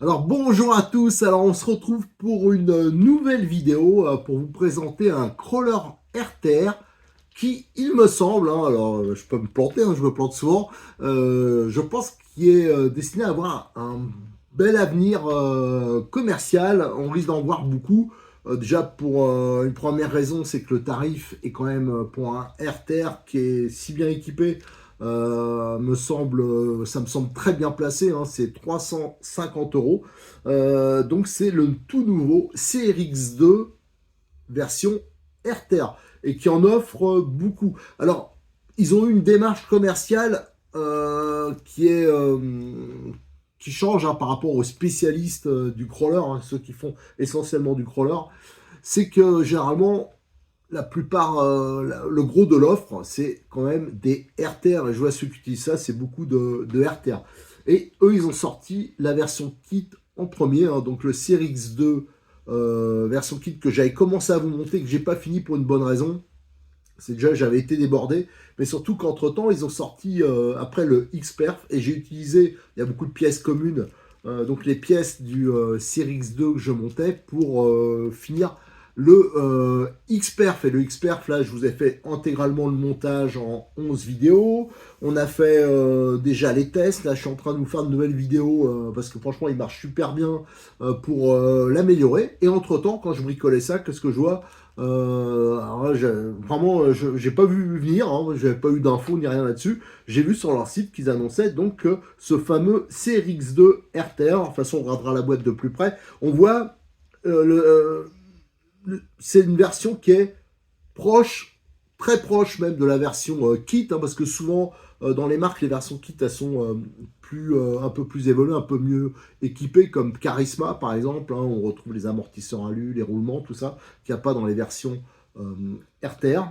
Alors bonjour à tous, alors on se retrouve pour une nouvelle vidéo pour vous présenter un crawler RTR qui, il me semble, alors je peux me planter, je me plante souvent, je pense qu'il est destiné à avoir un bel avenir commercial. On risque d'en voir beaucoup. Déjà pour une première raison, c'est que le tarif est quand même pour un RTR qui est si bien équipé, ça me semble très bien placé, c'est 350 euros. Donc c'est le tout nouveau CRX2 version RTR et qui en offre beaucoup. Alors, ils ont eu une démarche commerciale qui change par rapport aux spécialistes du crawler, ceux qui font essentiellement du crawler. C'est que généralement, la plupart, le gros de l'offre, c'est quand même des RTR. Et je vois ceux qui utilisent ça, c'est beaucoup de RTR. Et eux, ils ont sorti la version kit en premier, donc le Series X2 version kit que j'avais commencé à vous monter, que j'ai pas fini pour une bonne raison. C'est déjà, j'avais été débordé, mais surtout qu'entre temps, ils ont sorti après le X-Perf et j'ai utilisé, il y a beaucoup de pièces communes, donc les pièces du Series X2 que je montais pour finir le X-Perf. Et le X-Perf, là, je vous ai fait intégralement le montage en 11 vidéos. On a fait déjà les tests. Là, je suis en train de vous faire de nouvelles vidéos parce que franchement, il marche super bien pour l'améliorer. Et entre-temps, quand je bricolais ça, qu'est-ce que je vois? Alors là, vraiment, j'ai pas vu venir, j'avais pas eu d'infos ni rien là-dessus. J'ai vu sur leur site qu'ils annonçaient donc que ce fameux CRX2 RTR, de toute façon on regardera la boîte de plus près, on voit, c'est une version qui est proche, très proche même de la version kit, parce que souvent dans les marques, les versions kit, elles sont un peu plus évoluées, un peu mieux équipées, comme Charisma par exemple, on retrouve les amortisseurs alu, les roulements, tout ça, qu'il n'y a pas dans les versions RTR.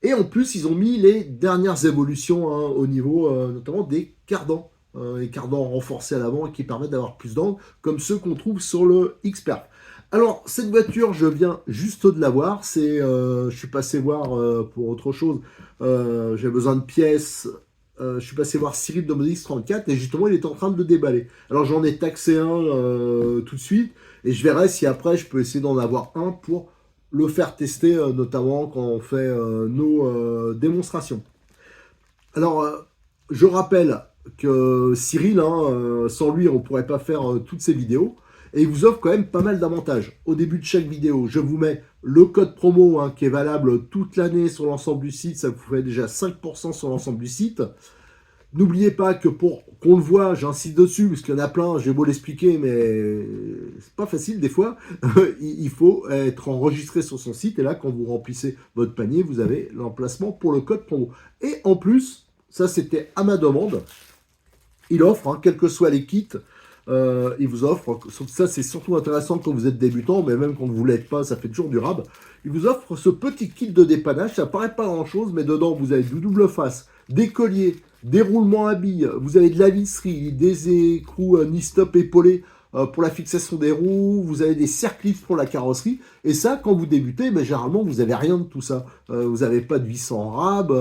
Et en plus, ils ont mis les dernières évolutions au niveau notamment des cardans. Les cardans renforcés à l'avant et qui permettent d'avoir plus d'angle, comme ceux qu'on trouve sur le X-Perf. Alors, cette voiture, je viens juste de la voir. Je suis passé voir pour autre chose. J'ai besoin de pièces. Je suis passé voir Cyril de Modix 34 et justement, il est en train de le déballer. Alors, j'en ai taxé un tout de suite et je verrai si après, je peux essayer d'en avoir un pour le faire tester, notamment quand on fait nos démonstrations. Alors, je rappelle que Cyril, sans lui, on ne pourrait pas faire toutes ces vidéos. Et il vous offre quand même pas mal d'avantages. Au début de chaque vidéo, je vous mets le code promo qui est valable toute l'année sur l'ensemble du site. Ça vous fait déjà 5% sur l'ensemble du site. N'oubliez pas que pour qu'on le voit, j'insiste dessus, parce qu'il y en a plein, j'ai beau l'expliquer, mais c'est pas facile des fois. Il faut être enregistré sur son site, et là, quand vous remplissez votre panier, vous avez l'emplacement pour le code promo. Et en plus, ça c'était à ma demande, il offre, quels que soient les kits, il vous offre, ça c'est surtout intéressant quand vous êtes débutant, mais même quand vous ne l'êtes pas, ça fait toujours durable. Il vous offre ce petit kit de dépannage, ça paraît pas grand chose, mais dedans vous avez du double face, des colliers, des roulements à billes, vous avez de la visserie, des écrous ni-stop épaulés pour la fixation des roues, vous avez des cerclifs pour la carrosserie, et ça, quand vous débutez, généralement, vous n'avez rien de tout ça. Vous n'avez pas de vis en rab,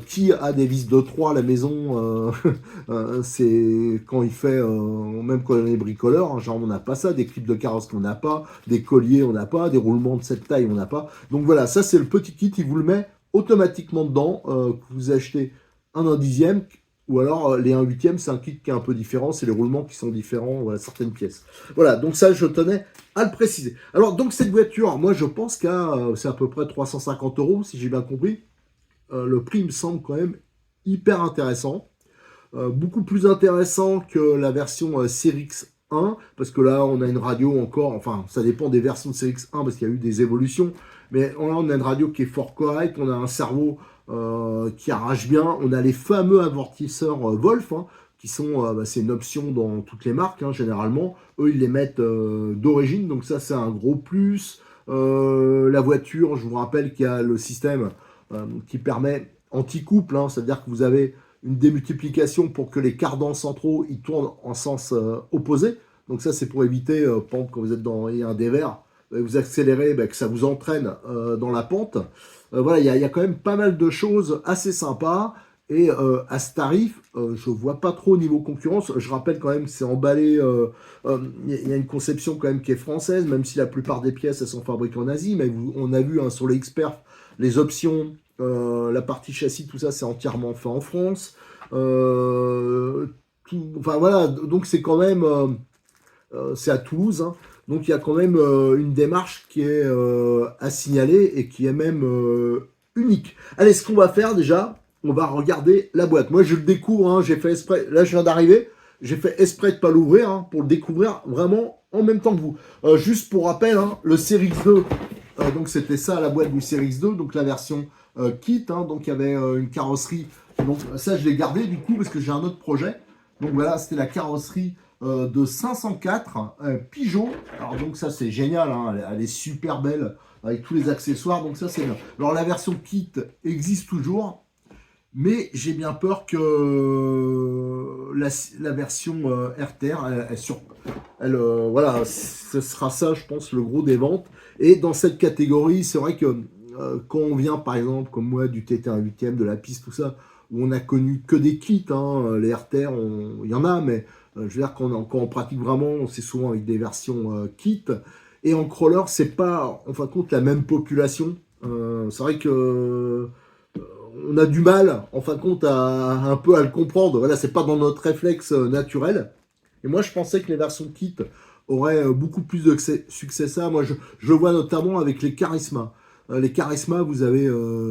qui a des vis de 3 à la maison, c'est quand il fait, même quand on est bricoleur, genre on n'a pas ça, des clips de carrosserie on n'a pas, des colliers on n'a pas, des roulements de cette taille on n'a pas. Donc voilà, ça c'est le petit kit, il vous le met automatiquement dedans, que vous achetez un dixième, ou alors les 1/8, c'est un kit qui est un peu différent, c'est les roulements qui sont différents, voilà, certaines pièces. Voilà, donc ça je tenais à le préciser. Alors donc cette voiture, moi je pense qu'à c'est à peu près 350 euros si j'ai bien compris. Le prix me semble quand même hyper intéressant. Beaucoup plus intéressant que la version Series 1, parce que là on a une radio encore, enfin ça dépend des versions de Series 1 parce qu'il y a eu des évolutions, mais là on a une radio qui est fort correcte, on a un cerveau qui arrache bien, on a les fameux amortisseurs Wolf, qui sont, c'est une option dans toutes les marques, généralement, eux ils les mettent d'origine, donc ça c'est un gros plus. La voiture, je vous rappelle qu'il y a le système qui permet anti-couple, c'est-à-dire que vous avez une démultiplication pour que les cardans centraux ils tournent en sens opposé. Donc ça c'est pour éviter, par exemple, quand vous êtes dans un dévers, vous accélérez, que ça vous entraîne dans la pente. Voilà, il y a quand même pas mal de choses assez sympas. Et à ce tarif, je vois pas trop au niveau concurrence. Je rappelle quand même que c'est emballé. Il y a une conception quand même qui est française, même si la plupart des pièces elles sont fabriquées en Asie. Mais on a vu hein, sur les experts, les options, la partie châssis, tout ça, c'est entièrement fait en France. Enfin voilà, donc c'est quand même, c'est à Toulouse. Hein. Donc il y a quand même une démarche qui est à signaler et qui est même unique. Allez, ce qu'on va faire déjà, on va regarder la boîte. Moi je le découvre, hein, j'ai fait exprès, là je viens d'arriver, j'ai fait exprès de ne pas l'ouvrir hein, pour le découvrir vraiment en même temps que vous. Juste pour rappel, hein, le Series 2, donc c'était ça la boîte du Series 2, donc la version kit, hein, donc il y avait une carrosserie, donc ça je l'ai gardé du coup parce que j'ai un autre projet. Donc voilà, c'était la carrosserie de 504 Peugeot. Alors donc ça c'est génial, hein, elle est super belle avec tous les accessoires, donc ça c'est bien. Alors la version kit existe toujours, mais j'ai bien peur que la version RTR, voilà, ce sera ça, je pense, le gros des ventes. Et dans cette catégorie, c'est vrai que quand on vient, par exemple, comme moi, du TT1 8e, de la piste, tout ça, où on a connu que des kits, hein, les RTR, il y en a, mais je veux dire, quand on pratique vraiment, c'est souvent avec des versions kit. Et en crawler, c'est pas, en fin de compte, la même population. C'est vrai que on a du mal, en fin de compte, un peu à le comprendre. Voilà, c'est pas dans notre réflexe naturel. Et moi, je pensais que les versions kit auraient beaucoup plus de succès que ça. Moi, je le vois notamment avec les Charisma. Les Charisma, vous avez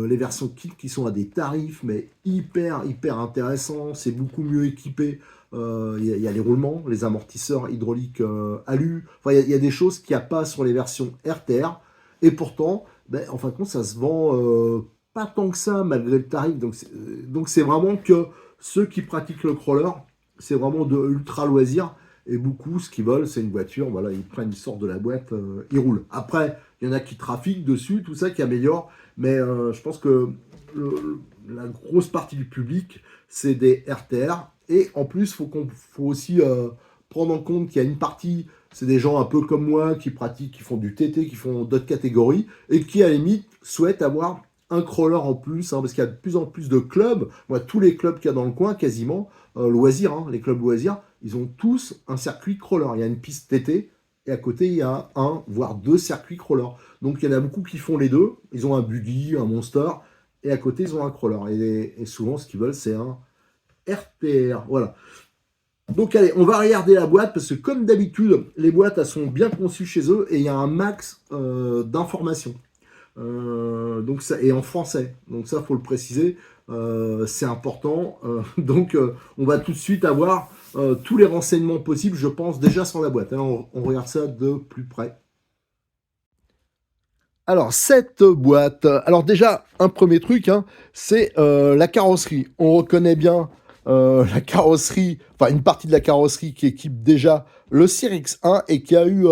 les versions kit qui sont à des tarifs, mais hyper intéressants. C'est beaucoup mieux équipé. Y a les roulements, les amortisseurs hydrauliques alu. Enfin, il y a des choses qu'il n'y a pas sur les versions RTR. Et pourtant, ben, en fin de compte, ça se vend pas tant que ça malgré le tarif. Donc c'est vraiment que ceux qui pratiquent le crawler, c'est vraiment de ultra loisir. Et beaucoup, ce qu'ils veulent, c'est une voiture. Voilà, ils prennent, ils sortent de la boîte, ils roulent. Après, il y en a qui trafiquent dessus, tout ça qui améliore. Mais je pense que la grosse partie du public, c'est des RTR. Et en plus, faut aussi prendre en compte qu'il y a une partie, c'est des gens un peu comme moi qui pratiquent, qui font du TT, qui font d'autres catégories, et qui, à la limite, souhaitent avoir un crawler en plus, hein, parce qu'il y a de plus en plus de clubs. Moi, tous les clubs qu'il y a dans le coin, quasiment, loisirs, hein, les clubs loisirs, ils ont tous un circuit crawler. Il y a une piste TT, et à côté, il y a un, voire deux circuits crawler. Donc, il y en a beaucoup qui font les deux. Ils ont un buggy, un monster, et à côté, ils ont un crawler. Et souvent, ce qu'ils veulent, c'est un RTR. Voilà. Donc allez, on va regarder la boîte parce que comme d'habitude, les boîtes elles sont bien conçues chez eux et il y a un max d'informations. Donc ça, et en français. Donc ça, faut le préciser, c'est important. Donc on va tout de suite avoir tous les renseignements possibles, je pense, déjà sur la boîte. Alors, on regarde ça de plus près. Alors, cette boîte, alors déjà, un premier truc, hein, c'est la carrosserie. On reconnaît bien la carrosserie, enfin une partie de la carrosserie qui équipe déjà le Series 1 et qui a eu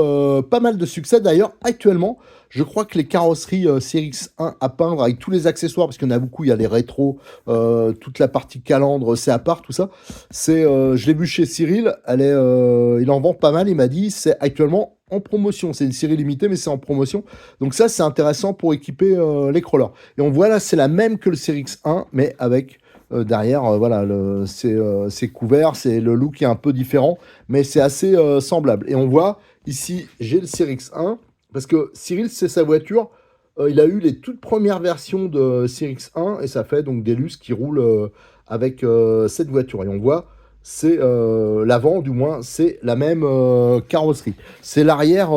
pas mal de succès. D'ailleurs, actuellement, je crois que les carrosseries Series 1 à peindre avec tous les accessoires, parce qu'il y en a beaucoup, il y a les rétros, toute la partie calandre, c'est à part, tout ça. Je l'ai vu chez Cyril, il en vend pas mal, il m'a dit, c'est actuellement en promotion. C'est une série limitée, mais c'est en promotion. Donc ça, c'est intéressant pour équiper les crawlers. Et on voit là, c'est la même que le Series 1, mais avec derrière, voilà, c'est couvert, c'est le look est un peu différent, mais c'est assez semblable. Et on voit ici, j'ai le Series 1, parce que Cyril, c'est sa voiture. Il a eu les toutes premières versions de Series 1, et ça fait donc des lustres qui roulent avec cette voiture. Et on voit c'est l'avant, du moins, c'est la même carrosserie. C'est l'arrière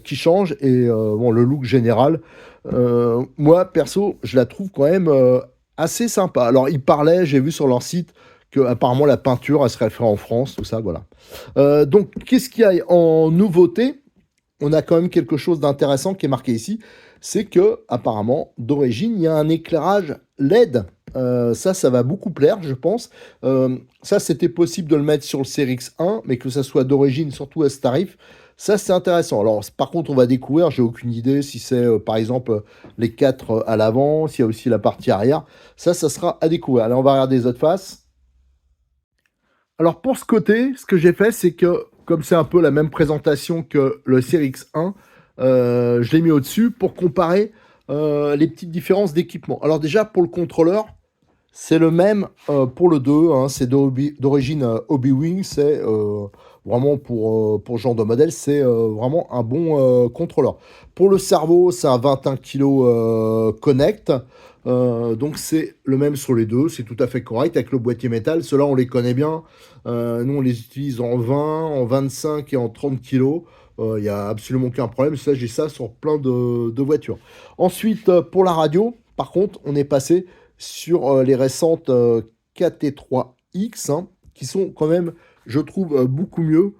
qui change et bon, le look général, moi, perso, je la trouve quand même assez sympa. Alors, ils parlaient, j'ai vu sur leur site, que apparemment la peinture, elle serait faite en France, tout ça, voilà. Donc, qu'est-ce qu'il y a en nouveauté? On a quand même quelque chose d'intéressant qui est marqué ici, c'est que apparemment d'origine il y a un éclairage LED. Ça va beaucoup plaire, je pense. Ça, c'était possible de le mettre sur le Series 1, mais que ça soit d'origine, surtout à ce tarif, ça c'est intéressant. Alors, par contre, on va découvrir, j'ai aucune idée si c'est par exemple les 4 à l'avant, s'il y a aussi la partie arrière. Ça sera à découvrir. Allez, on va regarder les autres faces. Alors pour ce côté, ce que j'ai fait, c'est que comme c'est un peu la même présentation que le Series 1, je l'ai mis au-dessus pour comparer les petites différences d'équipement. Alors déjà pour le contrôleur, C'est le même pour le 2, hein, c'est d'origine Hobby-Wing, c'est vraiment pour ce genre de modèle, c'est vraiment un bon contrôleur. Pour le cerveau, c'est un 21 kg Connect, donc c'est le même sur les deux, c'est tout à fait correct avec le boîtier métal. Ceux-là, on les connaît bien, nous on les utilise en 20, en 25 et en 30 kg. Il n'y a absolument aucun problème, ça j'ai ça sur plein de voitures. Ensuite, pour la radio, par contre, on est passé sur les récentes KT3X, hein, qui sont quand même, je trouve, beaucoup mieux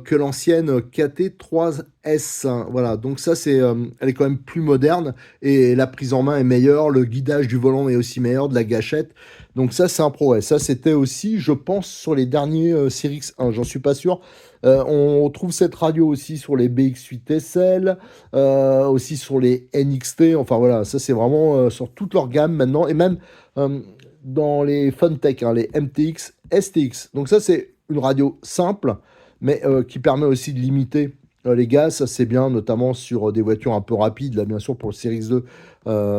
que l'ancienne KT3S, hein. Voilà, donc ça, elle est quand même plus moderne et la prise en main est meilleure, le guidage du volant est aussi meilleur, de la gâchette. Donc ça, c'est un progrès. Ça, c'était aussi, je pense, sur les derniers Series X1, j'en suis pas sûr. On trouve cette radio aussi sur les BX8 SL, aussi sur les NXT. Enfin voilà, ça c'est vraiment sur toute leur gamme maintenant, et même euh, dans les Funtech, hein, les MTX, STX. Donc ça c'est une radio simple, mais qui permet aussi de limiter les gaz. Ça c'est bien, notamment sur des voitures un peu rapides. Là bien sûr pour le Series 2,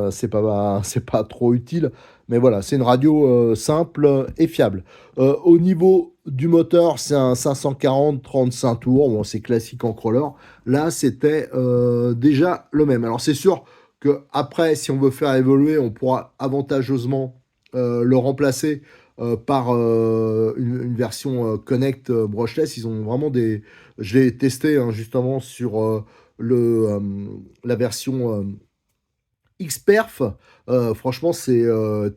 c'est pas trop utile. Mais voilà, c'est une radio simple et fiable. Au niveau du moteur, c'est un 540 35 tours. Bon, c'est classique en crawler. Là, c'était déjà le même. Alors, c'est sûr que après, si on veut faire évoluer, on pourra avantageusement le remplacer par une version Connect brushless. Ils ont vraiment des. Je l'ai testé hein, justement sur la version Xperf. Franchement, c'est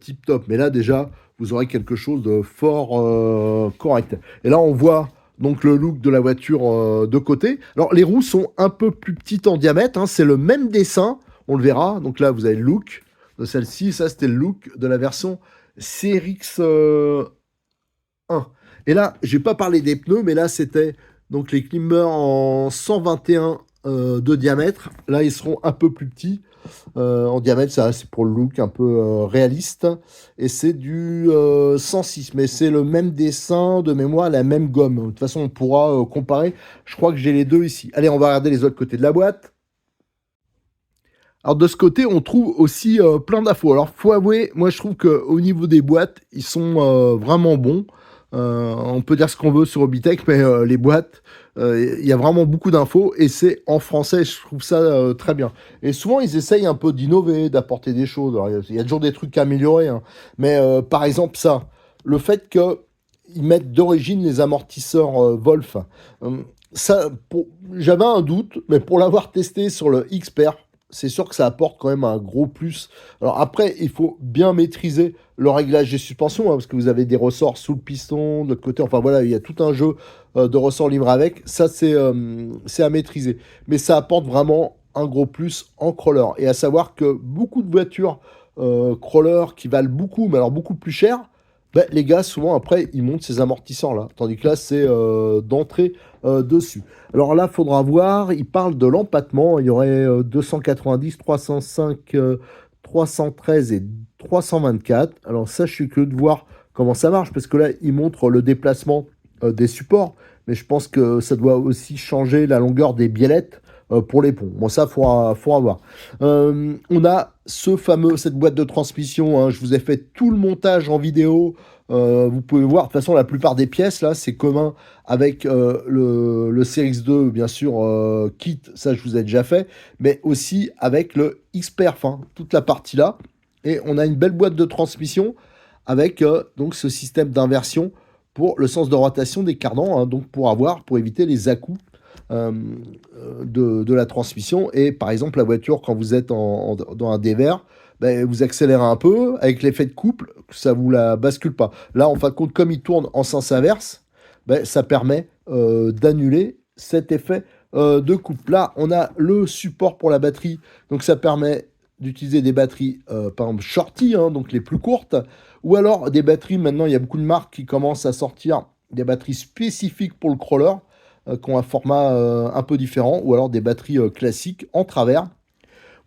tip top. Mais là, déjà, vous aurez quelque chose de fort correct. Et là, on voit donc le look de la voiture de côté. Alors, les roues sont un peu plus petites en diamètre, hein. C'est le même dessin, on le verra. Donc là, vous avez le look de celle-ci. Ça, c'était le look de la version CRX 1. Et là, j'ai pas parlé des pneus, mais là, c'était donc les Klimber en 121 de diamètre. Là, ils seront un peu plus petits en diamètre. Ça, c'est pour le look un peu réaliste. Et c'est du 106, mais c'est le même dessin de mémoire, la même gomme. De toute façon, on pourra comparer. Je crois que j'ai les deux ici. Allez, on va regarder les autres côtés de la boîte. Alors de ce côté, on trouve aussi plein d'infos. Alors faut avouer, moi je trouve qu'au niveau des boîtes, ils sont vraiment bons. On peut dire ce qu'on veut sur Hobbytech, mais les boîtes, il y a vraiment beaucoup d'infos et c'est en français. Je trouve ça très bien. Et souvent ils essayent un peu d'innover, d'apporter des choses. Alors, il y a toujours des trucs à améliorer, hein. Mais par exemple ça, le fait qu'ils mettent d'origine les amortisseurs Wolf, ça, j'avais un doute, mais pour l'avoir testé sur le Xper, c'est sûr que ça apporte quand même un gros plus. Alors après, il faut bien maîtriser le réglage des suspensions, hein, parce que vous avez des ressorts sous le piston, de l'autre côté, enfin voilà, il y a tout un jeu de ressorts libres avec. Ça, c'est à maîtriser. Mais ça apporte vraiment un gros plus en crawler. Et à savoir que beaucoup de voitures crawler qui valent beaucoup, mais alors beaucoup plus cher, ben, les gars, souvent après, ils montent ces amortisseurs-là. Tandis que là, c'est d'entrée dessus. Alors là, faudra voir, il parle de l'empattement. Il y aurait 290, 305, 313 et 324. Alors ça, je suis curieux de voir comment ça marche, parce que là, il montre le déplacement des supports, mais je pense que ça doit aussi changer la longueur des biellettes pour les ponts. Bon, ça, faudra voir. On a cette boîte de transmission, hein, je vous ai fait tout le montage en vidéo. Vous pouvez voir, de toute façon, la plupart des pièces, là, c'est commun avec le Series 2, bien sûr, kit, ça je vous ai déjà fait, mais aussi avec le Xperf, hein, toute la partie là. Et on a une belle boîte de transmission avec donc ce système d'inversion pour le sens de rotation des cardans, hein, donc pour éviter les à-coups euh, de la transmission. Et par exemple, la voiture, quand vous êtes dans un dévers, ben, vous accélérez un peu, avec l'effet de couple, ça vous la bascule pas. Là, en fin de compte, comme il tourne en sens inverse, ben, ça permet d'annuler cet effet de couple. Là, on a le support pour la batterie, donc ça permet d'utiliser des batteries, par exemple, shorty, hein, donc les plus courtes, ou alors des batteries, maintenant, il y a beaucoup de marques qui commencent à sortir des batteries spécifiques pour le crawler, qui ont un format un peu différent, ou alors des batteries classiques en travers.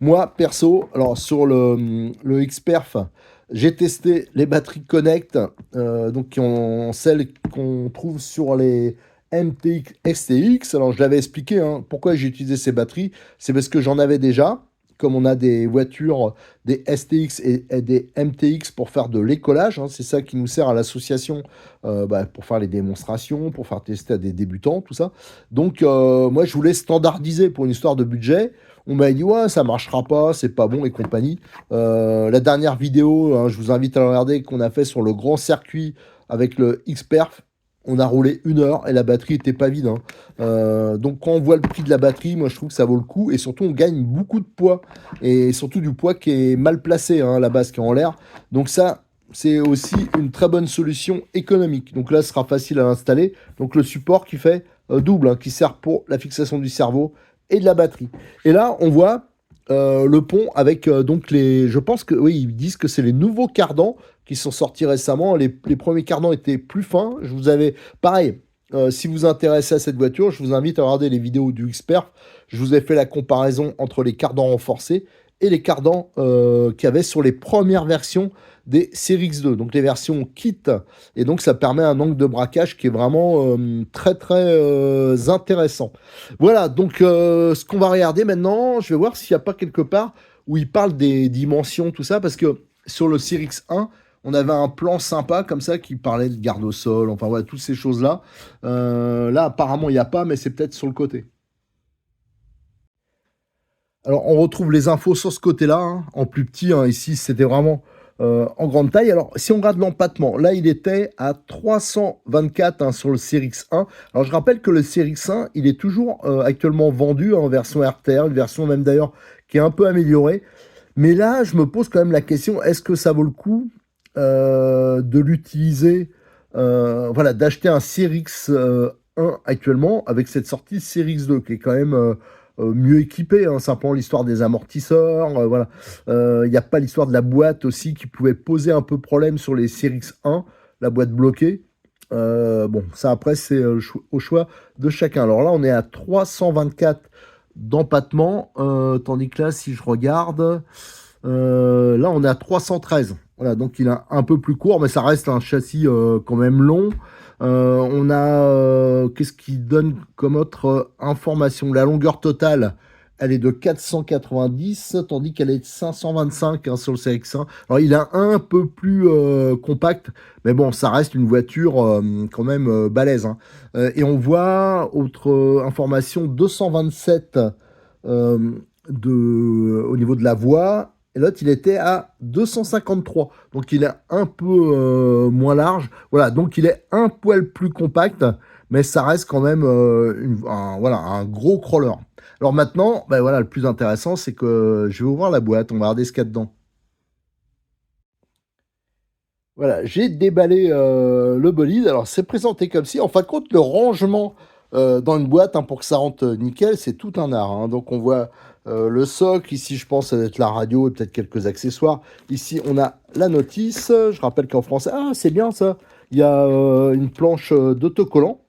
Moi, perso, alors sur le Xperf, j'ai testé les batteries Connect, donc celles qu'on trouve sur les MTX STX. Alors, je l'avais expliqué, hein, pourquoi j'ai utilisé ces batteries. C'est parce que j'en avais déjà. comme on a des voitures, des STX et des MTX pour faire de l'écolage, hein. C'est ça qui nous sert à l'association pour faire les démonstrations, pour faire tester à des débutants, tout ça. Donc, moi, je voulais standardiser pour une histoire de budget. On m'a dit, ouais, ça marchera pas, c'est pas bon et compagnie. La dernière vidéo, hein, je vous invite à la regarder, qu'on a fait sur le grand circuit avec le Xperf. On a roulé 1 heure et la batterie était pas vide, hein. Donc quand on voit le prix de la batterie, moi je trouve que ça vaut le coup et surtout on gagne beaucoup de poids et surtout du poids qui est mal placé, hein, la base qui est en l'air. Donc ça, c'est aussi une très bonne solution économique. Donc là, ce sera facile à installer. Donc le support qui fait double, hein, qui sert pour la fixation du cerveau et de la batterie. Et là, on voit le pont avec donc les. Je pense que oui, ils disent que c'est les nouveaux cardans qui sont sortis récemment. Les premiers cardans étaient plus fins. Je vous avais pareil. Si vous vous intéressez à cette voiture, je vous invite à regarder les vidéos du Xperf. Je vous ai fait la comparaison entre les cardans renforcés et les cardans qu'il y avait sur les premières versions des Series X2, donc les versions kit. Et donc ça permet un angle de braquage qui est vraiment très très intéressant. Voilà, donc ce qu'on va regarder maintenant, je vais voir s'il n'y a pas quelque part où il parle des dimensions, tout ça, parce que sur le Series X1, on avait un plan sympa comme ça qui parlait de garde au sol, enfin voilà, toutes ces choses-là. Là, apparemment, il n'y a pas, mais c'est peut-être sur le côté. Alors, on retrouve les infos sur ce côté-là, hein, en plus petit, hein. Ici, c'était vraiment en grande taille. Alors, si on regarde l'empattement, là, il était à 324, hein, sur le Series 1. Alors, je rappelle que le Series 1, il est toujours actuellement vendu, hein, en version RTR, une version même d'ailleurs qui est un peu améliorée. Mais là, je me pose quand même la question, est-ce que ça vaut le coup de l'utiliser, voilà, d'acheter un Series 1 actuellement avec cette sortie Series 2 qui est quand même mieux équipé, hein, simplement l'histoire des amortisseurs, voilà. Il n'y a pas l'histoire de la boîte aussi qui pouvait poser un peu problème sur les Series 1, la boîte bloquée. Bon, ça après c'est au choix de chacun. Alors là, on est à 324 d'empattement, tandis que là, si je regarde, là, on est à 313. Voilà, donc il est un peu plus court, mais ça reste un châssis quand même long. On a, qu'est-ce qui donne comme autre information? La longueur totale, elle est de 490, tandis qu'elle est de 525, hein, sur le CX1. Alors il est un peu plus compact, mais bon, ça reste une voiture quand même balèze, hein. Et on voit, autre information, 227 euh, au niveau de la voie. Et l'autre, il était à 253. Donc, il est un peu moins large. Voilà, donc il est un poil plus compact, mais ça reste quand même voilà, un gros crawler. Alors maintenant, ben voilà, le plus intéressant, c'est que je vais ouvrir la boîte. On va regarder ce qu'il y a dedans. Voilà, j'ai déballé le bolide. Alors, c'est présenté comme si, en fin de compte, le rangement dans une boîte, hein, pour que ça rentre nickel, c'est tout un art, hein. Donc, on voit le socle. Ici, je pense, ça va être la radio et peut-être quelques accessoires. Ici, on a la notice. Je rappelle qu'en français, ah, c'est bien ça. Il y a une planche d'autocollant.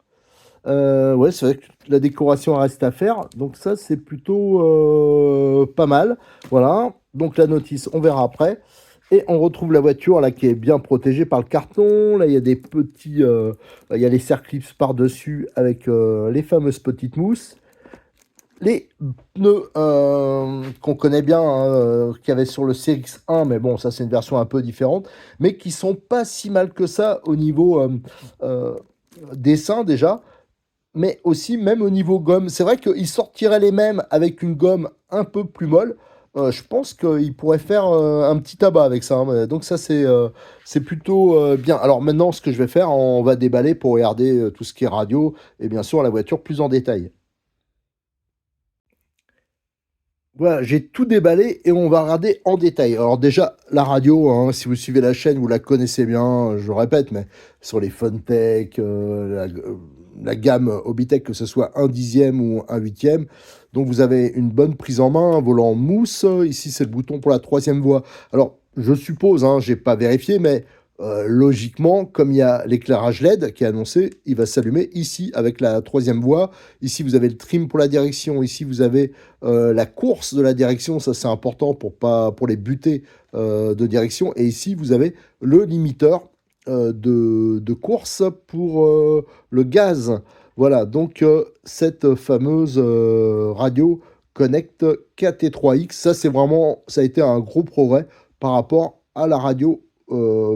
Ouais, c'est vrai que la décoration reste à faire. Donc, ça, c'est plutôt pas mal. Voilà. Donc, la notice, on verra après. Et on retrouve la voiture là qui est bien protégée par le carton. Là, il y a des petits, il y a les serre-clips par-dessus avec les fameuses petites mousses. Les pneus qu'on connaît bien, hein, qu'il y avait sur le CX1, mais bon, ça c'est une version un peu différente, mais qui sont pas si mal que ça au niveau euh, dessin déjà, mais aussi même au niveau gomme. C'est vrai qu'ils sortiraient les mêmes avec une gomme un peu plus molle. Je pense qu'ils pourraient faire un petit tabac avec ça, hein. Donc ça, c'est plutôt bien. Alors maintenant, ce que je vais faire, on va déballer pour regarder tout ce qui est radio et bien sûr la voiture plus en détail. Voilà, j'ai tout déballé et on va regarder en détail. Alors déjà, la radio, hein, si vous suivez la chaîne, vous la connaissez bien, je le répète, mais sur les Funtech, la gamme Hobbytech, que ce soit un dixième ou un huitième, donc vous avez une bonne prise en main, un volant mousse. Ici, c'est le bouton pour la troisième voie. Alors, je suppose, hein, j'ai pas vérifié, mais logiquement, comme il y a l'éclairage LED qui est annoncé, il va s'allumer ici avec la troisième voie. Ici, vous avez le trim pour la direction. Ici, vous avez la course de la direction. Ça, c'est important pour les butées de direction. Et ici, vous avez le limiteur de course pour le gaz. Voilà, donc cette fameuse radio Connect KT3X. Ça, ça a été un gros progrès par rapport à la radio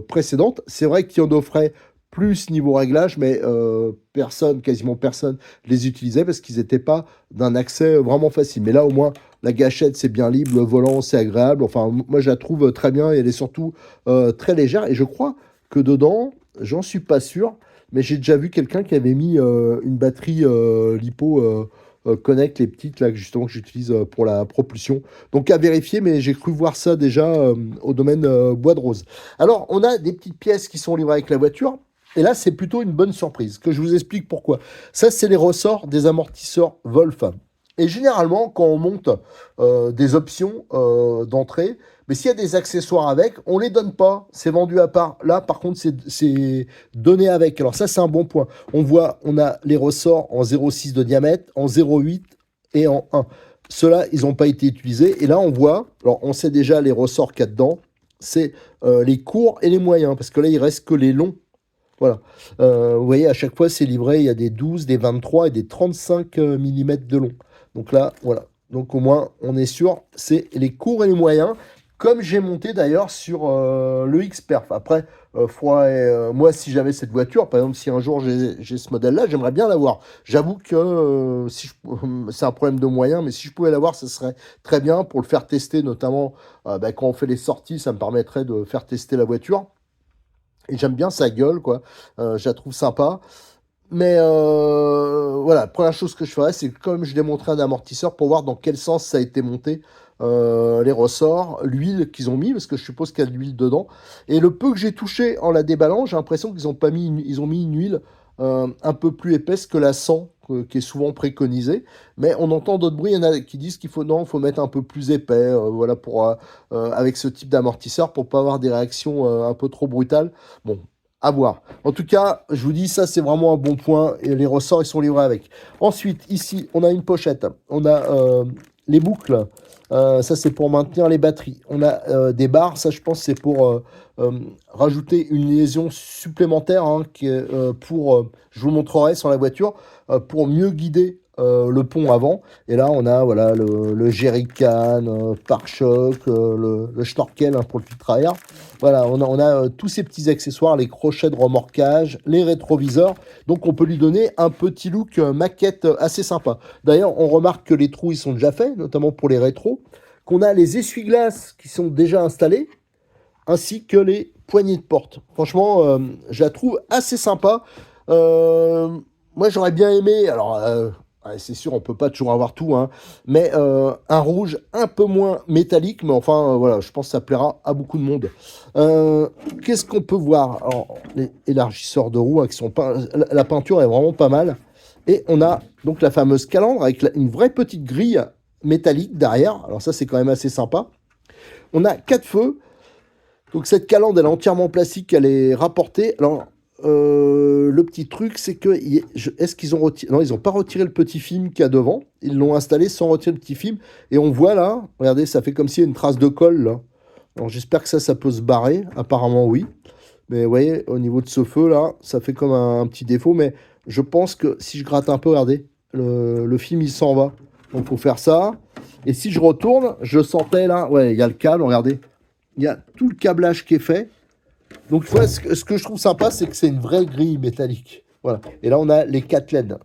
précédente. C'est vrai qu'il en offrait plus niveau réglage, mais quasiment personne les utilisait parce qu'ils n'étaient pas d'un accès vraiment facile. Mais là, au moins, la gâchette, c'est bien libre, le volant, c'est agréable. Enfin, moi, je la trouve très bien et elle est surtout très légère. Et je crois que dedans, j'en suis pas sûr, mais j'ai déjà vu quelqu'un qui avait mis une batterie lipo Connect, les petites là, justement, que j'utilise pour la propulsion. Donc à vérifier, mais j'ai cru voir ça déjà au domaine Bois de Rose. Alors, on a des petites pièces qui sont livrées avec la voiture. Et là, c'est plutôt une bonne surprise, que je vous explique pourquoi. Ça, c'est les ressorts des amortisseurs Wolf. Et généralement, quand on monte des options d'entrée, mais s'il y a des accessoires avec, on ne les donne pas. C'est vendu à part. Là, par contre, c'est donné avec. Alors ça, c'est un bon point. On a les ressorts en 0,6 de diamètre, en 0,8 et en 1. Ceux-là, ils n'ont pas été utilisés. Et là, on voit, alors on sait déjà les ressorts qu'il y a dedans, c'est les courts et les moyens, parce que là, il reste que les longs. Voilà. Vous voyez, à chaque fois, c'est livré. Il y a des 12, des 23 et des 35 mm de long. Donc là, voilà. Donc au moins, on est sûr, c'est les courts et les moyens, comme j'ai monté d'ailleurs sur le X-Perf. Après, moi, si j'avais cette voiture, par exemple, si un jour j'ai ce modèle-là, j'aimerais bien l'avoir. J'avoue que c'est un problème de moyens, mais si je pouvais l'avoir, ce serait très bien pour le faire tester, notamment quand on fait les sorties, ça me permettrait de faire tester la voiture. Et j'aime bien sa gueule, quoi. Je la trouve sympa. Mais voilà, la première chose que je ferais, c'est comme je l'ai montré un amortisseur pour voir dans quel sens ça a été monté, les ressorts, l'huile qu'ils ont mis, parce que je suppose qu'il y a de l'huile dedans. Et le peu que j'ai touché en la déballant, j'ai l'impression qu'ils ils ont mis une huile un peu plus épaisse que la 100, qui est souvent préconisée. Mais on entend d'autres bruits, il y en a qui disent faut mettre un peu plus épais, voilà, avec ce type d'amortisseur, pour pas avoir des réactions un peu trop brutales. Bon, à voir. En tout cas, je vous dis, ça, c'est vraiment un bon point. Et les ressorts, ils sont livrés avec. Ensuite, ici, on a une pochette. On a les boucles. Ça, c'est pour maintenir les batteries. On a des barres. Ça, je pense, c'est pour rajouter une liaison supplémentaire je vous montrerai sur la voiture, pour mieux guider le pont avant. Et là, on a voilà, le jerrycan, pare-choc, le Schnorkel pour le filtre à air. Voilà, on a tous ces petits accessoires, les crochets de remorquage, les rétroviseurs. Donc, on peut lui donner un petit look maquette assez sympa. D'ailleurs, on remarque que les trous, ils sont déjà faits, notamment pour les rétros. Qu'on a les essuie-glaces qui sont déjà installés, ainsi que les poignées de porte. Franchement, je la trouve assez sympa. Moi, j'aurais bien aimé... Alors, c'est sûr, on peut pas toujours avoir tout, hein, mais un rouge un peu moins métallique, mais enfin, voilà, je pense que ça plaira à beaucoup de monde. Qu'est-ce qu'on peut voir? Alors, les élargisseurs de roues, qui sont la peinture est vraiment pas mal. Et on a donc la fameuse calandre avec une vraie petite grille métallique derrière. Alors ça, c'est quand même assez sympa. On a 4 feux. Donc cette calandre, elle est entièrement plastique, elle est rapportée. Alors, le petit truc, c'est que... Est-ce qu'ils ont retiré... Non, ils n'ont pas retiré le petit film qu'il y a devant. Ils l'ont installé sans retirer le petit film. Et on voit là, regardez, ça fait comme s'il y a une trace de colle, là. Alors j'espère que ça peut se barrer. Apparemment, oui. Mais vous voyez, au niveau de ce feu, là, ça fait comme un petit défaut. Mais je pense que si je gratte un peu, regardez, le film, il s'en va. Donc, il faut faire ça. Et si je retourne, je sentais là... Ouais, il y a le câble, regardez. Il y a tout le câblage qui est fait. Donc, ce que je trouve sympa, c'est que c'est une vraie grille métallique. Voilà. Et là, on a les 4 LED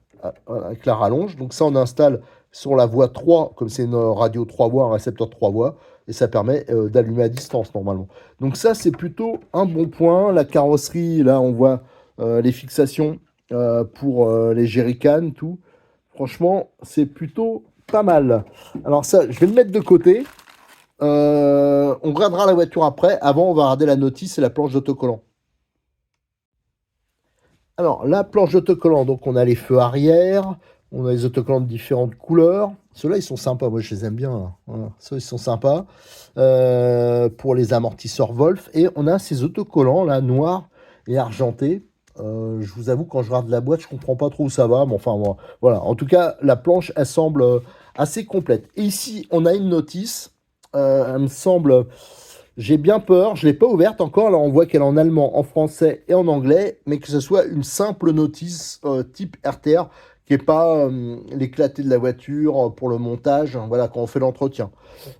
avec la rallonge. Donc, ça, on installe sur la voie 3, comme c'est une radio 3 voies, un récepteur 3 voies. Et ça permet d'allumer à distance, normalement. Donc, ça, c'est plutôt un bon point. La carrosserie, là, on voit les fixations pour les jerrycans, tout. Franchement, c'est plutôt pas mal. Alors, ça, je vais le mettre de côté. On regardera la voiture après. Avant, on va regarder la notice et la planche d'autocollant. Alors, la planche d'autocollant, donc on a les feux arrière, on a les autocollants de différentes couleurs. Ceux-là, ils sont sympas. Moi, je les aime bien, hein. Voilà. Ceux, ils sont sympas. Pour les amortisseurs Wolf. Et on a ces autocollants, là, noirs et argentés. Je vous avoue, quand je regarde la boîte, je comprends pas trop où ça va. Mais enfin, bon, voilà. En tout cas, la planche, elle semble assez complète. Et ici, on a une notice. Elle me semble... J'ai bien peur, je ne l'ai pas ouverte encore, là on voit qu'elle est en allemand, en français et en anglais, mais que ce soit une simple notice type RTR qu'il n'y ait pas l'éclaté de la voiture pour le montage, hein, voilà, quand on fait l'entretien.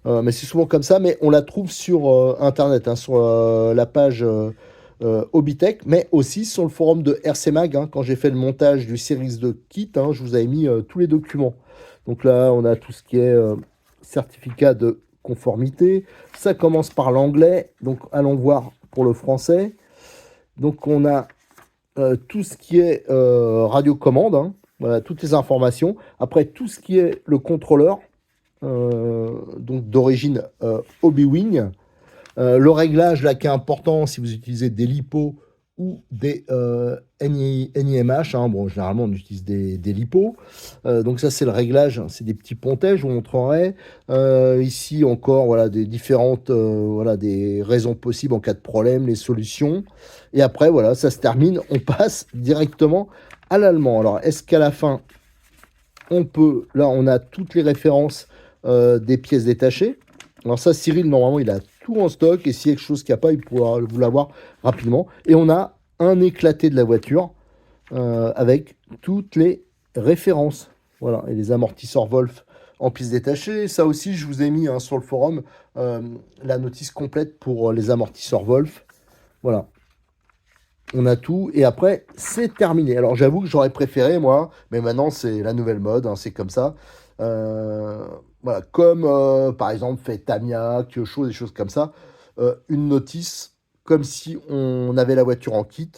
Mais c'est souvent comme ça, mais on la trouve sur Internet, hein, sur la page Hobbytech, mais aussi sur le forum de RC Mag, hein, quand j'ai fait le montage du Series 2 Kit, hein, je vous avais mis tous les documents. Donc là, on a tout ce qui est certificat de conformité. Ça commence par l'anglais, donc allons voir pour le français. Donc on a tout ce qui est radiocommande, hein, voilà, toutes les informations. Après, tout ce qui est le contrôleur, donc d'origine Hobbywing. Le réglage là qui est important si vous utilisez des LiPo ou des NIMH. Hein. Bon, généralement on utilise des LiPo. Donc ça c'est le réglage, hein. C'est des petits pontages, je vous montrerai. Ici encore voilà, des différentes voilà, des raisons possibles en cas de problème, les solutions. Et après voilà, ça se termine, on passe directement à l'allemand. Alors est-ce qu'à la fin on peut, là on a toutes les références des pièces détachées. Alors ça, Cyril, normalement, il a tout en stock. Et s'il y a quelque chose qu'il n'y a pas, il pourra vous l'avoir rapidement. Et on a un éclaté de la voiture avec toutes les références. Voilà, et les amortisseurs Wolf en pièces détachées. Ça aussi, je vous ai mis hein, sur le forum la notice complète pour les amortisseurs Wolf. Voilà. On a tout. Et après, c'est terminé. Alors, j'avoue que j'aurais préféré, moi. Mais maintenant, c'est la nouvelle mode. Hein, c'est comme ça. Voilà, comme par exemple fait Tamiya, Kyosho, des choses comme ça, une notice comme si on avait la voiture en kit.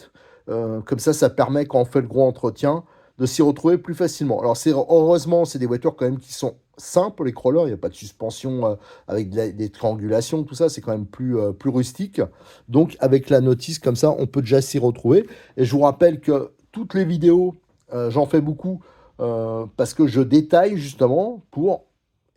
Comme ça permet quand on fait le gros entretien de s'y retrouver plus facilement. Alors heureusement, c'est des voitures quand même qui sont simples, les crawlers, il n'y a pas de suspension avec des triangulations, tout ça, c'est quand même plus rustique. Donc avec la notice comme ça, on peut déjà s'y retrouver. Et je vous rappelle que toutes les vidéos, j'en fais beaucoup parce que je détaille justement pour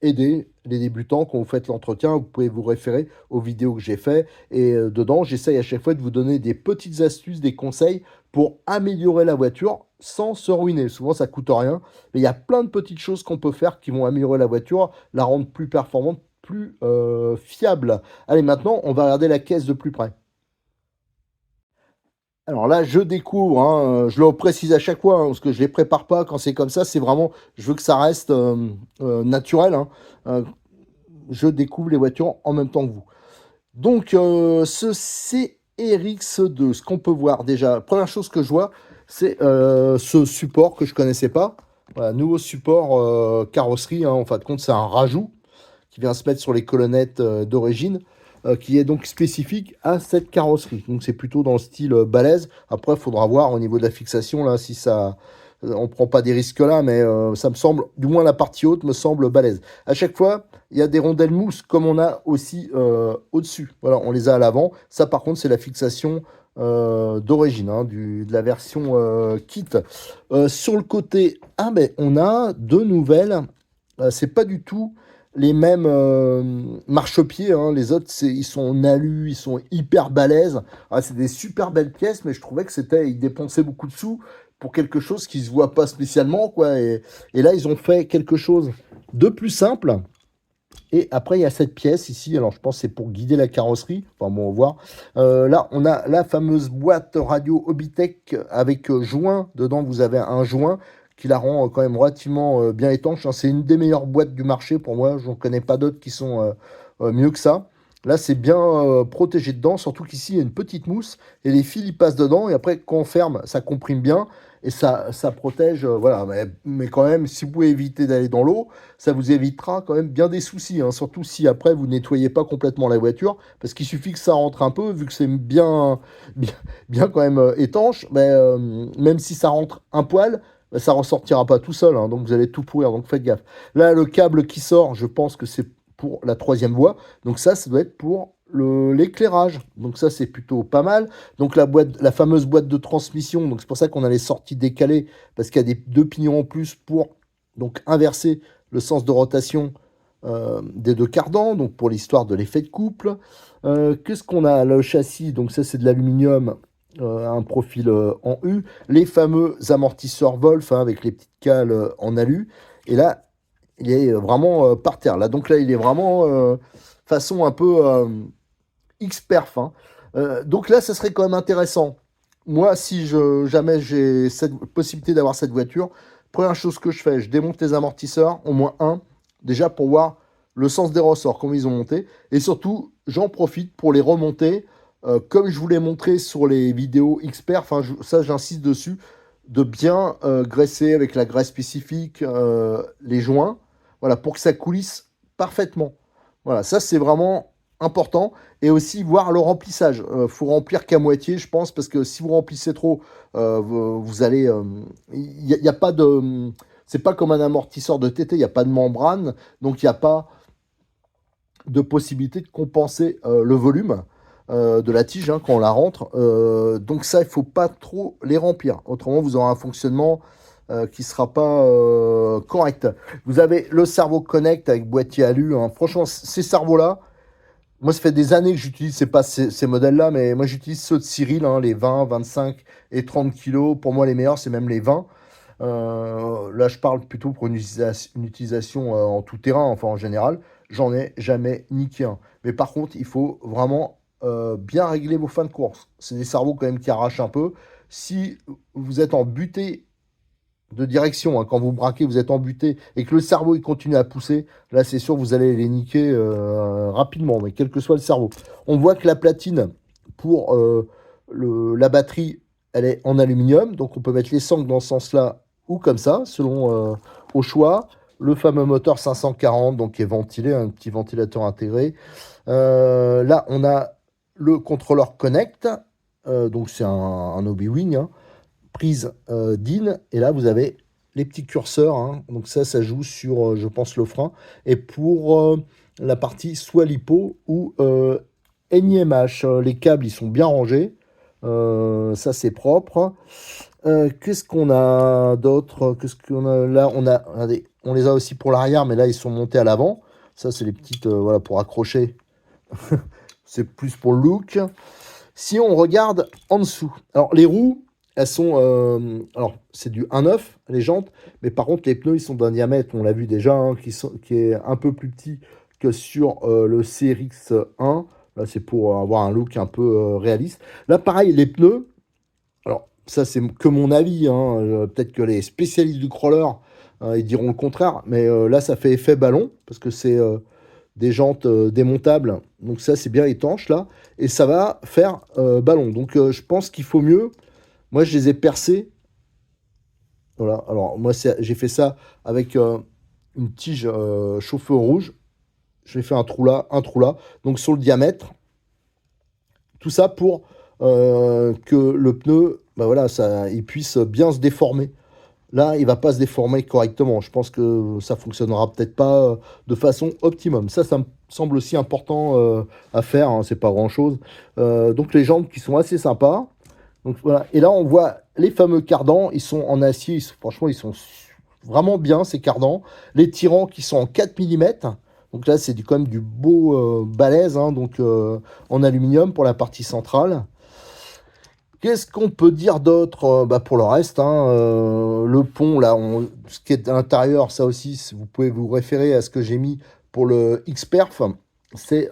aider les débutants quand vous faites l'entretien. Vous pouvez vous référer aux vidéos que j'ai fait et dedans j'essaye à chaque fois de vous donner des petites astuces, des conseils pour améliorer la voiture sans se ruiner. Souvent ça coûte rien, mais il y a plein de petites choses qu'on peut faire qui vont améliorer la voiture, la rendre plus performante, plus fiable. Allez, maintenant on va regarder la caisse de plus près. Alors là, je découvre, hein, je le précise à chaque fois, hein, parce que je ne les prépare pas quand c'est comme ça, c'est vraiment, je veux que ça reste naturel. Hein. Euh, je découvre les voitures en même temps que vous. Donc, ce CRX2, ce qu'on peut voir déjà, la première chose que je vois, c'est ce support que je ne connaissais pas. Voilà, nouveau support carrosserie, hein, en fin de compte, c'est un rajout qui vient se mettre sur les colonnettes d'origine, qui est donc spécifique à cette carrosserie. Donc c'est plutôt dans le style balèze. Après, il faudra voir au niveau de la fixation, là, si ça... On ne prend pas des risques là, mais ça me semble, du moins la partie haute me semble balèze. À chaque fois, il y a des rondelles mousse comme on a aussi au-dessus. Voilà, on les a à l'avant. Ça, par contre, c'est la fixation d'origine, hein, de la version kit. Sur le côté, ah ben, on a deux nouvelles. C'est pas du tout les mêmes marchepieds. Hein. Les autres, ils sont en alu, ils sont hyper balèzes. Ah, c'est des super belles pièces, mais je trouvais que ils dépensaient beaucoup de sous pour quelque chose qui se voit pas spécialement, quoi. Et là, ils ont fait quelque chose de plus simple. Et après, il y a cette pièce ici. Alors, je pense que c'est pour guider la carrosserie. Enfin, bon, on va voir. Là, on a la fameuse boîte radio Hobbytech avec joint. Dedans, vous avez un joint qui la rend quand même relativement bien étanche. Hein. C'est une des meilleures boîtes du marché pour moi. Je n'en connais pas d'autres qui sont mieux que ça. Là, c'est bien protégé dedans, surtout qu'ici, il y a une petite mousse et les fils, ils passent dedans. Et après, quand on ferme, ça comprime bien et ça protège. Voilà, mais quand même, si vous pouvez éviter d'aller dans l'eau, ça vous évitera quand même bien des soucis. Hein, surtout si après, vous nettoyez pas complètement la voiture, parce qu'il suffit que ça rentre un peu, vu que c'est bien quand même étanche, même si ça rentre un poil, ça ressortira pas tout seul, hein, donc vous allez tout pourrir, donc faites gaffe. Là, le câble qui sort, je pense que c'est pour la troisième voie. Donc ça doit être pour l'éclairage. Donc ça, c'est plutôt pas mal. Donc la fameuse boîte de transmission, donc c'est pour ça qu'on a les sorties décalées, parce qu'il y a deux pignons en plus pour donc inverser le sens de rotation des deux cardans, donc pour l'histoire de l'effet de couple. Qu'est-ce qu'on a? Le châssis, donc ça c'est de l'aluminium, un profil en U. Les fameux amortisseurs Wolf hein, avec les petites cales en alu. Et là, il est vraiment par terre. Là, donc là, il est vraiment façon un peu X-Perf. Hein. Donc là, ça serait quand même intéressant. Moi, si jamais j'ai cette possibilité d'avoir cette voiture, première chose que je fais, je démonte les amortisseurs, au moins un, déjà pour voir le sens des ressorts, comment ils ont monté. Et surtout, j'en profite pour les remonter, comme je vous l'ai montré sur les vidéos expert, enfin ça j'insiste dessus, de bien graisser avec la graisse spécifique les joints, voilà, pour que ça coulisse parfaitement. Voilà, ça c'est vraiment important. Et aussi voir le remplissage. Faut remplir qu'à moitié, je pense, parce que si vous remplissez trop, vous allez... Il n'y a pas de... C'est pas comme un amortisseur de TT, il n'y a pas de membrane, donc il n'y a pas de possibilité de compenser le volume de la tige hein, quand on la rentre. Donc ça, il ne faut pas trop les remplir. Autrement, vous aurez un fonctionnement qui ne sera pas correct. Vous avez le cerveau connect avec boîtier alu. Hein. Franchement, ces cerveaux-là, moi, ça fait des années que j'utilise, c'est pas ces modèles-là, mais moi, j'utilise ceux de Cyril, hein, les 20, 25 et 30 kilos. Pour moi, les meilleurs, c'est même les 20. Là, je parle plutôt pour une utilisation en tout terrain, enfin en général. J'en ai jamais niqué un. Mais par contre, il faut vraiment bien régler vos fins de course. C'est des cerveaux quand même qui arrachent un peu. Si vous êtes en butée de direction, hein, quand vous braquez, vous êtes en butée et que le cerveau il continue à pousser, là c'est sûr vous allez les niquer rapidement, mais quel que soit le cerveau. On voit que la platine pour la batterie, elle est en aluminium, donc on peut mettre les sangles dans ce sens-là ou comme ça, selon au choix. Le fameux moteur 540, donc qui est ventilé, un petit ventilateur intégré. Là, on a le contrôleur Connect, donc c'est un Obi-Wing, hein, prise DIN, et là vous avez les petits curseurs, hein, donc ça joue sur, je pense, le frein. Et pour la partie soit lipo ou NIMH, les câbles ils sont bien rangés, ça c'est propre. Qu'est-ce qu'on a d'autre? Qu'est-ce qu'on a là? Regardez, on les a aussi pour l'arrière, mais là ils sont montés à l'avant. Ça c'est les petites, voilà, pour accrocher. C'est plus pour le look. Si on regarde en dessous, alors les roues, elles sont, alors c'est du 1,9 les jantes, mais par contre les pneus ils sont d'un diamètre, on l'a vu déjà, hein, qui est un peu plus petit que sur le CRX1. Là c'est pour avoir un look un peu réaliste. Là pareil, les pneus, alors ça c'est que mon avis, hein, peut-être que les spécialistes du crawler ils diront le contraire, mais là ça fait effet ballon, parce que c'est des jantes démontables, donc ça c'est bien étanche là, et ça va faire ballon. Donc je pense qu'il faut mieux. Moi je les ai percés, voilà. Alors moi j'ai fait ça avec une tige chauffeur rouge. J'ai fait un trou là, donc sur le diamètre. Tout ça pour que le pneu, bah voilà, il puisse bien se déformer. Là, il va pas se déformer correctement. Je pense que ça fonctionnera peut-être pas de façon optimum. Ça me semble aussi important à faire. Hein, c'est pas grand-chose. Donc les jambes qui sont assez sympas. Donc voilà. Et là, on voit les fameux cardans. Ils sont en acier. Franchement, ils sont vraiment bien ces cardans. Les tirants qui sont en 4 mm. Donc là, c'est quand même du beau balèze. Hein, donc en aluminium pour la partie centrale. Qu'est-ce qu'on peut dire d'autre pour le reste, hein, le pont, là, ce qui est à l'intérieur, ça aussi, vous pouvez vous référer à ce que j'ai mis pour le X-Perf. C'est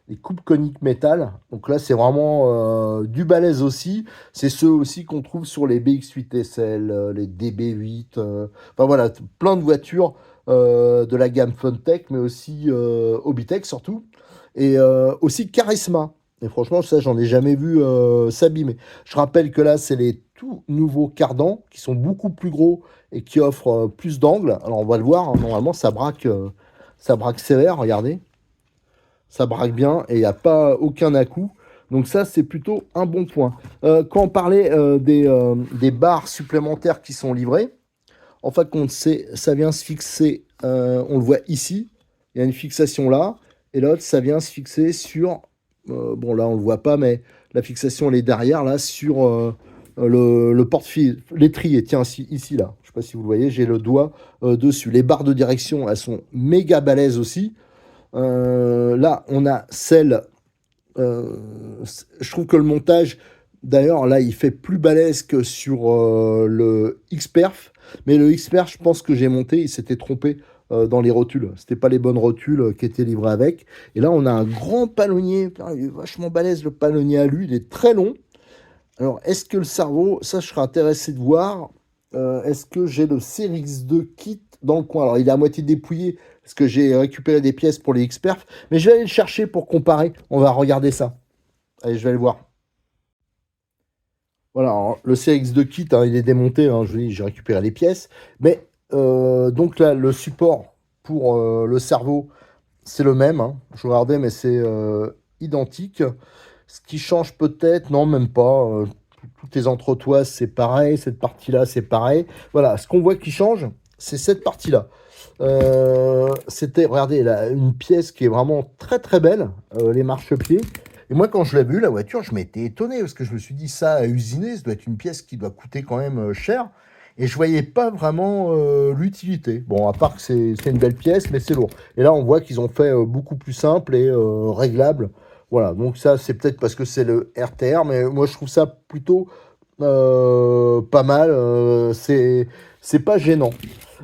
les coupes coniques métal. Donc là, c'est vraiment du balèze aussi. C'est ceux aussi qu'on trouve sur les BX8 SL, les DB8. Enfin voilà, plein de voitures de la gamme Funtech, mais aussi Hobbytech surtout. Et aussi Charisma. Et franchement, ça, j'en ai jamais vu s'abîmer. Je rappelle que là, c'est les tout nouveaux cardans qui sont beaucoup plus gros et qui offrent plus d'angles. Alors, on va le voir. Hein, normalement, ça braque sévère. Regardez. Ça braque bien et il n'y a pas aucun à-coup. Donc ça, c'est plutôt un bon point. Quand on parlait des barres supplémentaires qui sont livrées, en fait, ça vient se fixer, on le voit ici. Il y a une fixation là. Et l'autre, ça vient se fixer sur... bon, là, on ne le voit pas, mais la fixation, elle est derrière, là, sur le porte-fil, l'étrier. Tiens, ici, là. Je ne sais pas si vous le voyez, j'ai le doigt dessus. Les barres de direction, elles sont méga balèzes aussi. Là, on a celle... je trouve que le montage, d'ailleurs, là, il fait plus balèze que sur le X-Perf. Mais le X-Perf, je pense que j'ai monté, il s'était trompé dans les rotules. C'était pas les bonnes rotules qui étaient livrées avec. Et là, on a un grand palonnier. Il est vachement balèze, le palonnier à lui. Il est très long. Alors, est-ce que le cerveau, ça, je serais intéressé de voir. est-ce que j'ai le CRX2 kit dans le coin? Alors, il est à moitié dépouillé parce que j'ai récupéré des pièces pour les Xperf, mais je vais aller le chercher pour comparer. On va regarder ça. Allez, je vais aller voir. Voilà, alors, le CX2 kit, hein, il est démonté, hein, je vous dis, j'ai récupéré les pièces. Mais donc là, le support pour le cerveau, c'est le même, hein. Je regardais, mais c'est identique. Ce qui change peut-être, non, même pas. Toutes les entretoises, c'est pareil. Cette partie-là, c'est pareil. Voilà, ce qu'on voit qui change, c'est cette partie-là. C'était, regardez, là, une pièce qui est vraiment très très belle, les marchepieds. Et moi, quand je l'ai vu, la voiture, je m'étais étonné parce que je me suis dit, ça à usiner, ça doit être une pièce qui doit coûter quand même cher. Et je voyais pas vraiment l'utilité. Bon, à part que c'est une belle pièce, mais c'est lourd. Et là, on voit qu'ils ont fait beaucoup plus simple et réglable. Voilà, donc ça, c'est peut-être parce que c'est le RTR, mais moi, je trouve ça plutôt pas mal. C'est pas gênant.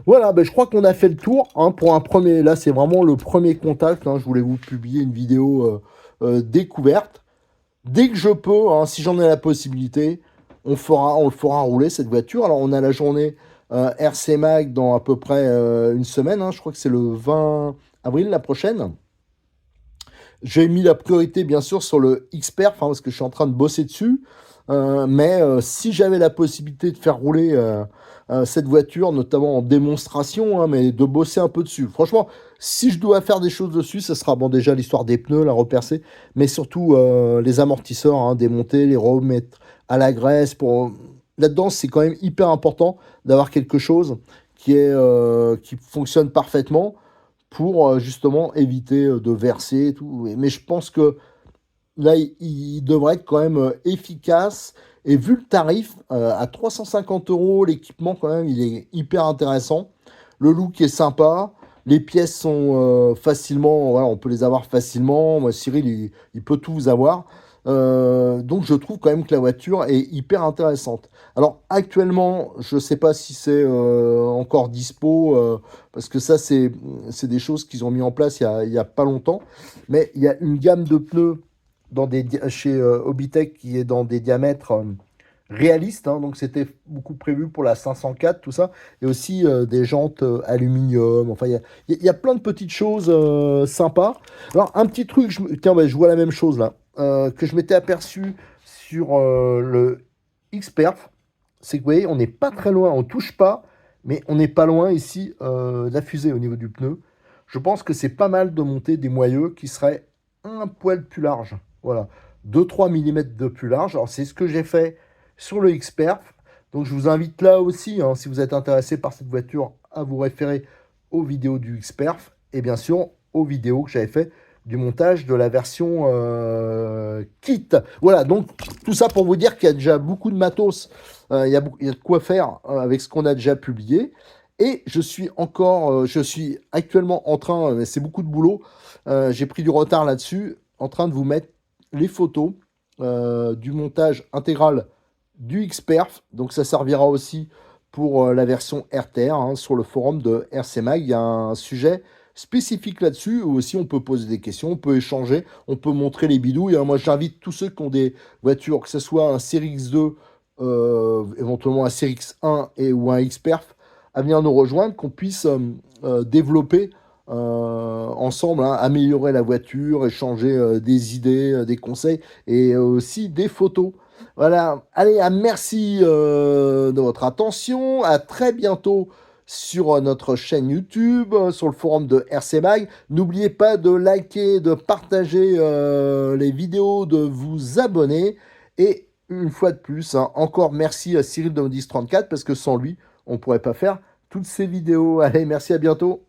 Voilà, ben, je crois qu'on a fait le tour, hein, pour un premier. Là, c'est vraiment le premier contact, hein. Je voulais vous publier une vidéo découverte. Dès que je peux, hein, si j'en ai la possibilité, on le fera rouler cette voiture. Alors, on a la journée RC Mag dans à peu près une semaine, hein. Je crois que c'est le 20 avril la prochaine. J'ai mis la priorité, bien sûr, sur le Xperf, hein, parce que je suis en train de bosser dessus. Mais si j'avais la possibilité de faire rouler cette voiture, notamment en démonstration, hein, mais de bosser un peu dessus. Franchement, si je dois faire des choses dessus, ça sera bon déjà l'histoire des pneus, la repercer, mais surtout les amortisseurs, hein, démonter, les remettre à la graisse. Là-dedans, c'est quand même hyper important d'avoir quelque chose qui fonctionne parfaitement pour justement éviter de verser et tout. Mais je pense que là, il devrait être quand même efficace. Et vu le tarif, à 350 euros, l'équipement, quand même, il est hyper intéressant. Le look est sympa. Les pièces sont facilement, voilà, on peut les avoir facilement. Moi, Cyril, il peut tout vous avoir. Donc, je trouve quand même que la voiture est hyper intéressante. Alors, actuellement, je ne sais pas si c'est encore dispo, parce que ça, c'est des choses qu'ils ont mis en place il y a pas longtemps. Mais il y a une gamme de pneus chez Hobbytech qui est dans des diamètres réalistes, hein. Donc c'était beaucoup prévu pour la 504, tout ça, et aussi des jantes aluminium. Enfin, il y a plein de petites choses sympas. Alors un petit truc, tiens, bah, je vois la même chose là, que je m'étais aperçu sur le Xperf, c'est que vous voyez, on n'est pas très loin, on touche pas, mais on n'est pas loin ici de la fusée au niveau du pneu. Je pense que c'est pas mal de monter des moyeux qui seraient un poil plus larges. Voilà, 2-3 mm de plus large. Alors, c'est ce que j'ai fait sur le Xperf. Donc, je vous invite là aussi, hein, si vous êtes intéressé par cette voiture, à vous référer aux vidéos du Xperf et bien sûr aux vidéos que j'avais fait du montage de la version kit. Voilà, donc tout ça pour vous dire qu'il y a déjà beaucoup de matos. Il y a de quoi faire avec ce qu'on a déjà publié. Et je suis actuellement en train, mais c'est beaucoup de boulot, j'ai pris du retard là-dessus, en train de vous mettre les photos du montage intégral du Xperf. Donc ça servira aussi pour la version RTR, hein, sur le forum de RC Mag. Il y a un sujet spécifique là-dessus où aussi on peut poser des questions, on peut échanger, on peut montrer les bidouilles, hein. Moi j'invite tous ceux qui ont des voitures, que ce soit un Série X2, éventuellement un Série X1 ou un Xperf, à venir nous rejoindre, qu'on puisse développer ensemble, hein, améliorer la voiture, échanger des idées, des conseils et aussi des photos. Voilà, allez, merci de votre attention, à très bientôt sur notre chaîne YouTube, sur le forum de RC Mag. N'oubliez pas de liker, de partager les vidéos, de vous abonner. Et une fois de plus, hein, encore merci à Cyril de 1034 parce que sans lui, on ne pourrait pas faire toutes ces vidéos. Allez, merci, à bientôt.